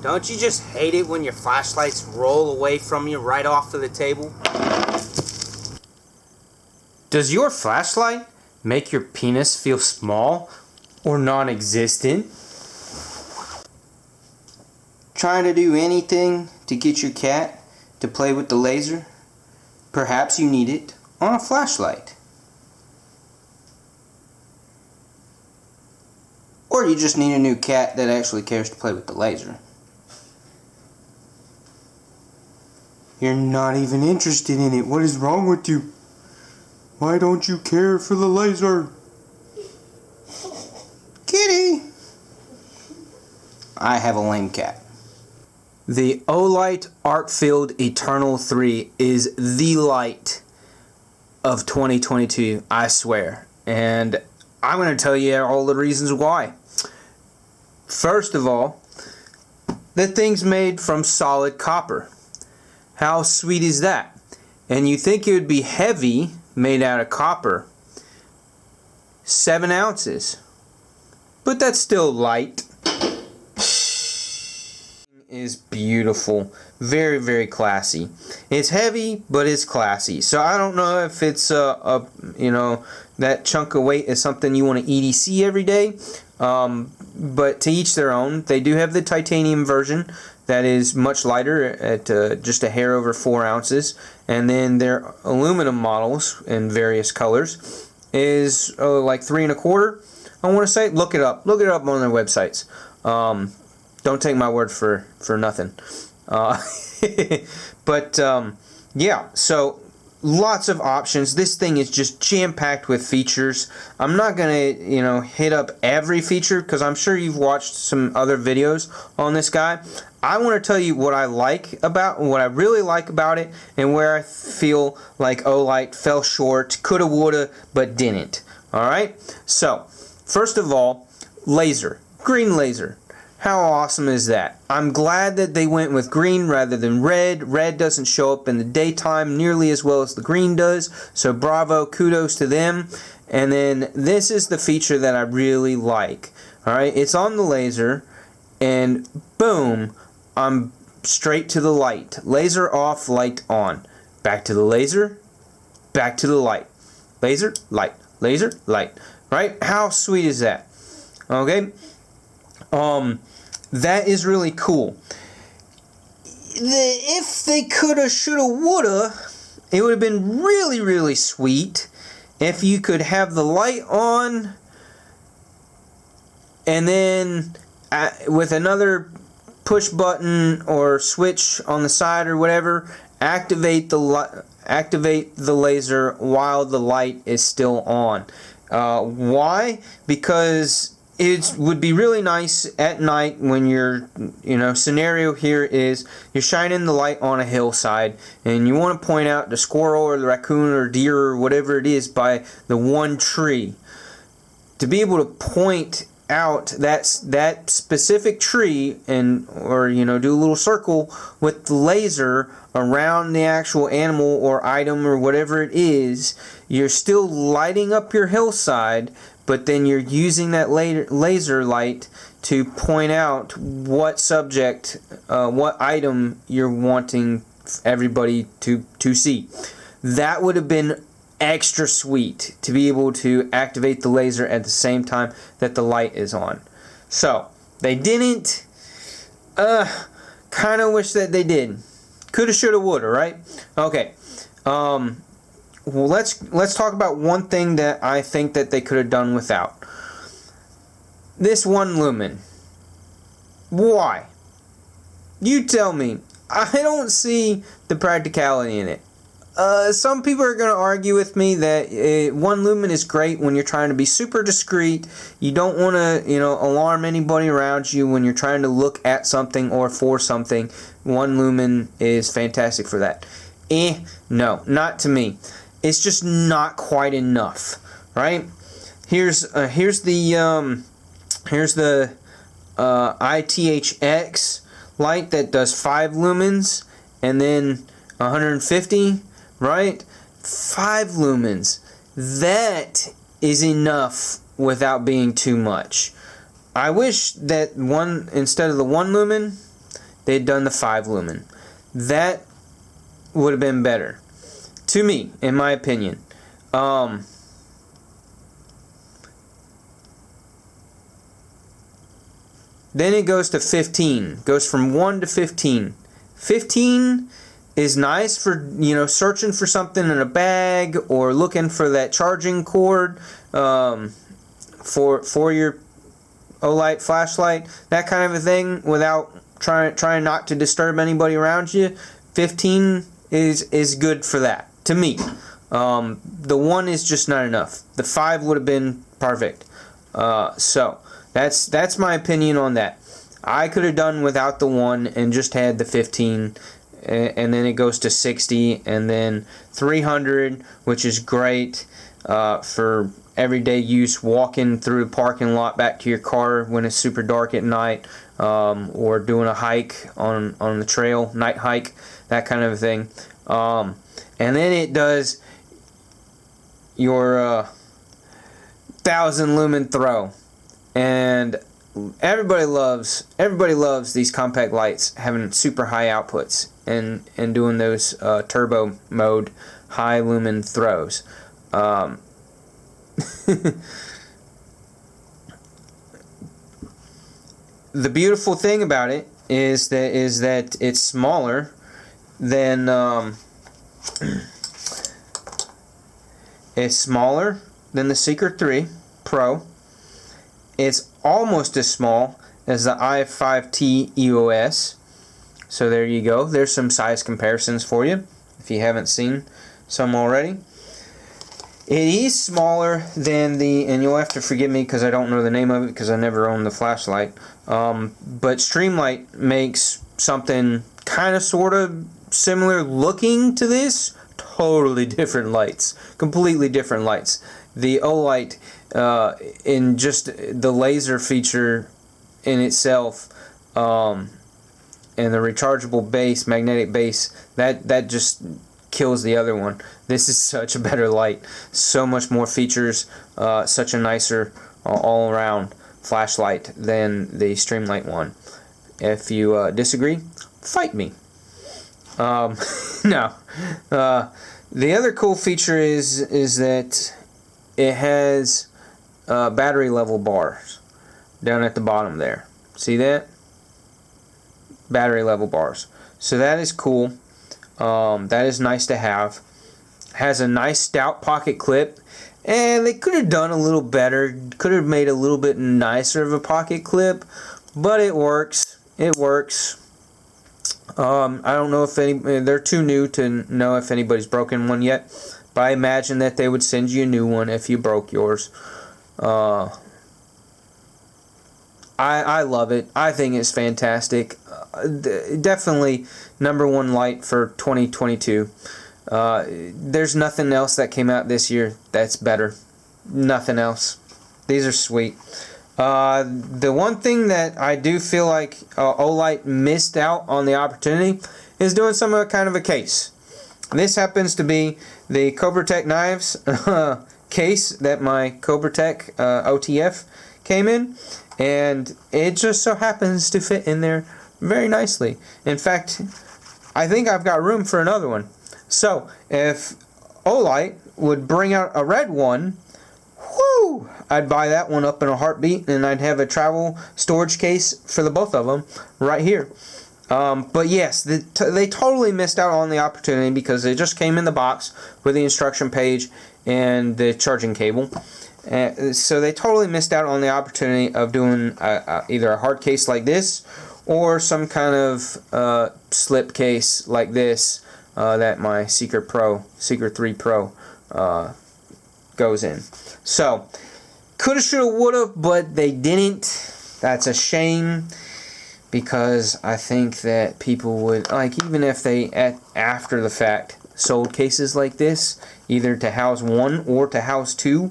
Don't you just hate it when your flashlights roll away from you right off of the table? Does your flashlight make your penis feel small or non-existent? Trying to do anything to get your cat to play with the laser? Perhaps you need it on a flashlight. Or you just need a new cat that actually cares to play with the laser. You're not even interested in it. What is wrong with you? Why don't you care for the laser? Kitty! I have a lame cat. The Olight Arkfeld Eternal 3 is the light of 2022, I swear. And I'm going to tell you all the reasons why. First of all, the thing's made from solid copper. How sweet is that? And you think it would be heavy, made out of copper. 7 ounces. But that's still light. Is beautiful. Very, very classy. It's heavy, but it's classy. So I don't know if it's that chunk of weight is something you want to EDC every day. But to each their own. They do have the titanium version that is much lighter at just a hair over 4 ounces. And then their aluminum models in various colors is like 3 1/4. I want to say. Look it up. Look it up on their websites. Don't take my word for nothing. But yeah, so lots of options. This thing is just jam-packed with features. I'm not gonna hit up every feature because I'm sure you've watched some other videos on this guy. I want to tell you what I really like about it, and where I feel like Olight fell short, coulda, woulda, but didn't. All right. So first of all, laser, green laser. How awesome is that? I'm glad that they went with green rather than red. Red doesn't show up in the daytime nearly as well as the green does. So bravo, kudos to them. And then this is the feature that I really like. Alright, it's on the laser and boom, I'm straight to the light. Laser off, light on. Back to the laser, back to the light. Laser, light, light. Right? How sweet is that? Okay? That is really cool. If they coulda, shoulda, woulda, it would have been really, really sweet if you could have the light on and then with another push button or switch on the side or whatever, activate the laser while the light is still on. Why? Because it would be really nice at night when your scenario here is you're shining the light on a hillside and you want to point out the squirrel or the raccoon or deer or whatever it is by the one tree. To be able to point out that specific tree or do a little circle with the laser around the actual animal or item or whatever it is, you're still lighting up your hillside, but then you're using that laser light to point out what subject, what item you're wanting everybody to see. That would have been extra sweet to be able to activate the laser at the same time that the light is on. So they didn't. Kind of wish that they did. Coulda, shoulda, woulda, right? Okay. Well, let's talk about one thing that I think that they could have done without. This 1 lumen. Why? You tell me. I don't see the practicality in it. Some people are going to argue with me that 1 lumen is great when you're trying to be super discreet. You don't want to, alarm anybody around you when you're trying to look at something or for something. 1 lumen is fantastic for that. No, not to me. It's just not quite enough, right? Here's the ITHX light that does 5 lumens and then 150, right? 5 lumens. That is enough without being too much. I wish that instead of the 1 lumen, they'd done the 5 lumen. That would have been better, to me, in my opinion. Then it goes to 15. Goes from 1 to 15. 15 is nice for, you know, searching for something in a bag or looking for that charging cord for your Olight flashlight, that kind of a thing, without trying not to disturb anybody around you. 15 is good for that, to me. The 1 is just not enough. The 5 would have been perfect. So that's my opinion on that. I could have done without the 1 and just had the 15, and then it goes to 60, and then 300, which is great for everyday use, walking through the parking lot back to your car when it's super dark at night, or doing a hike on the trail, night hike, that kind of thing. And then it does your 1,000 lumen throw, and everybody loves these compact lights having super high outputs and doing those turbo mode high lumen throws. The beautiful thing about it is that it's smaller than the Seeker 3 Pro. It's almost as small as the i5T EOS. So there you go. There's some size comparisons for you if you haven't seen some already. It is smaller than the, and you'll have to forgive me because I don't know the name of it because I never owned the flashlight, but Streamlight makes something kind of sort of similar looking to this. Totally different lights. Completely different lights. The Olight, in just the laser feature in itself, and the rechargeable base, magnetic base, that just kills the other one. This is such a better light, so much more features, such a nicer all around flashlight than the Streamlight one. If you disagree, fight me. No. The other cool feature is that it has battery level bars down at the bottom there. See that? Battery level bars. So that is cool. That is nice to have. Has a nice stout pocket clip, and they could have done a little better. Could have made a little bit nicer of a pocket clip, but it works. It works. I don't know if they're too new to know if anybody's broken one yet, but I imagine that they would send you a new one if you broke yours. I love it. I think it's fantastic. Definitely #1 light for 2022. There's nothing else that came out this year that's better. Nothing else. These are sweet. The one thing that I do feel like Olight missed out on the opportunity is doing some kind of a case. This happens to be the Cobra Tech knives case that my Cobra Tech OTF came in, and it just so happens to fit in there very nicely. In fact, I think I've got room for another one. So if Olight would bring out a red one, whoo, I'd buy that one up in a heartbeat, and I'd have a travel storage case for the both of them right here. But yes, they totally missed out on the opportunity because they just came in the box with the instruction page and the charging cable. So they totally missed out on the opportunity of doing either a hard case like this or some kind of slip case like this that my Seeker 3 Pro goes in. So, coulda, shoulda, woulda, but they didn't. That's a shame, because I think that people would, like, even if they, after the fact, sold cases like this, either to house 1 or to house 2,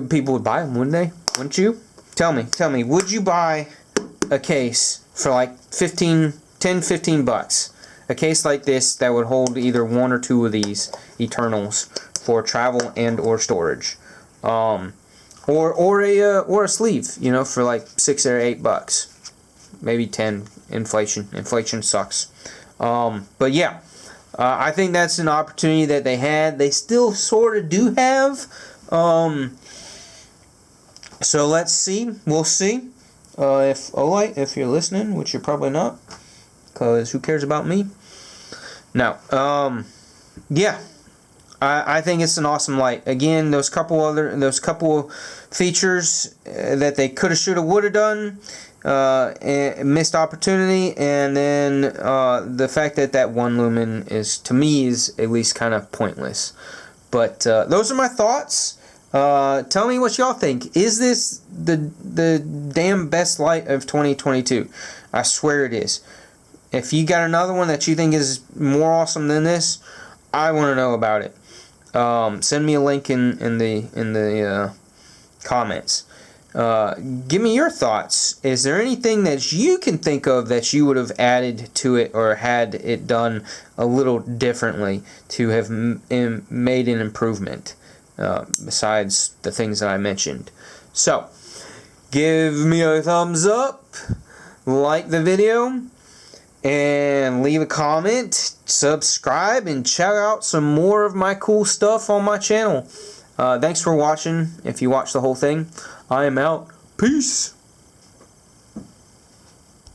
people would buy them, wouldn't they? Wouldn't you? Tell me, would you buy a case for like 10, 15 bucks? A case like this that would hold either 1 or 2 of these Eternals for travel and or storage, or a sleeve, you know, for like $6 or $8. maybe 10. Inflation sucks. But yeah, I think that's an opportunity that they had. They still sort of do have. So let's see. We'll see. If Olight, if you're listening, which you're probably not, because who cares about me? No. Yeah. I think it's an awesome light. Again, those couple features that they coulda, shoulda, woulda done, missed opportunity, and then the fact that 1 lumen to me is at least kind of pointless. But those are my thoughts. Tell me what y'all think. Is this the damn best light of 2022? I swear it is. If you got another one that you think is more awesome than this, I want to know about it. Send me a link in the comments. Give me your thoughts. Is there anything that you can think of that you would have added to it or had it done a little differently to have made an improvement besides the things that I mentioned? So, give me a thumbs up, like the video, and leave a comment, subscribe, and check out some more of my cool stuff on my channel. Thanks for watching. If you watched the whole thing, I am out. Peace.